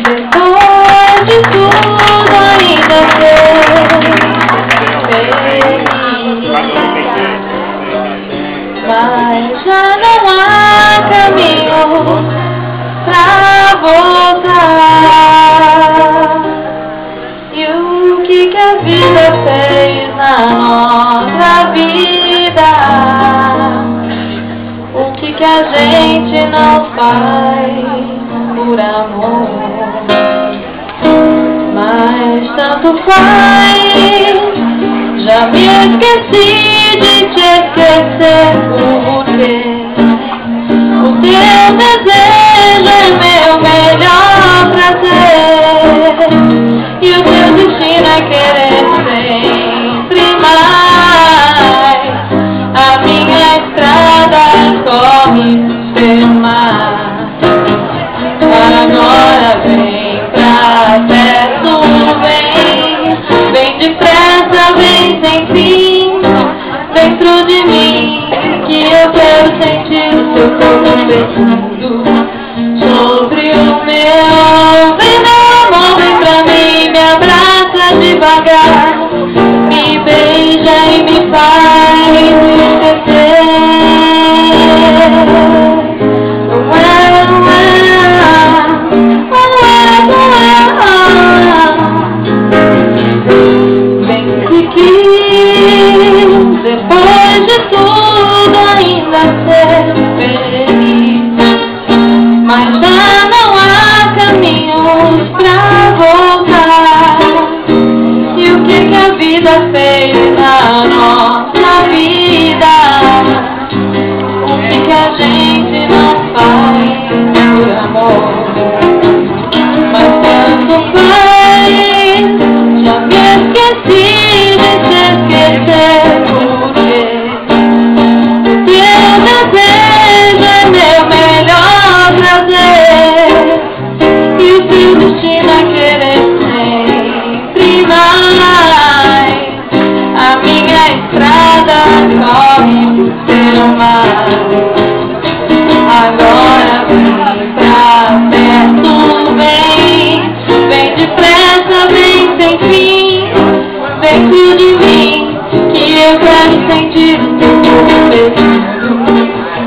Depois de tudo ainda ser feliz, mas já não há caminho pra voltar. E o que a vida fez na nossa vida, o que a gente não faz por amor, mas tanto faz. Já me esqueci de te esquecer, porque o teu desejo é meu melhor prazer, e o teu destino é querer sempre mais. A minha estrada corre pelo mar. Agora vem pra perto, vem depressa, vem sem fim, dentro de mim, que eu quero sentir o teu corpo beijando sobre o meu. Vem meu amor, vem pra mim, me abraça devagar, me beija e me faz esquecer. Depois de tudo ainda ser feliz, mas já não há caminhos pra voltar. E o que a vida fez na nossa vida, o que a gente não faz por amor, mas tanto faz. Já me esqueci de te esquecer, porque o teu desejo é meu melhor prazer, e o teu destino é querer sempre mais. A minha estrada corre por teu mar. Agora vem pra perto, vem depressa, vem sem fim, dentro de mim, que eu quero sentir o teu corpo beijando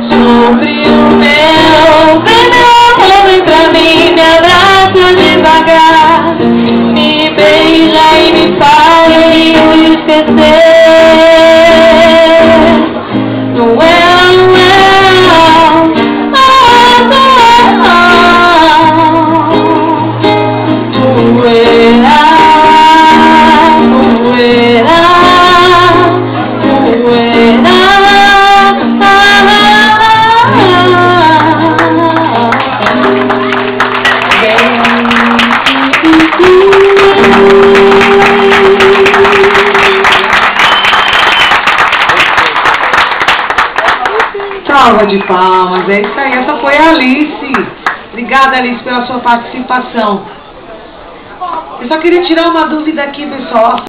sobre o meu. Vem meu amor, vem pra mim, me abraça devagar, me beija e me faz esquecer. Salva de palmas, é isso aí. Essa foi a Alice. Obrigada, Alice, pela sua participação. Eu só queria tirar uma dúvida aqui, pessoal.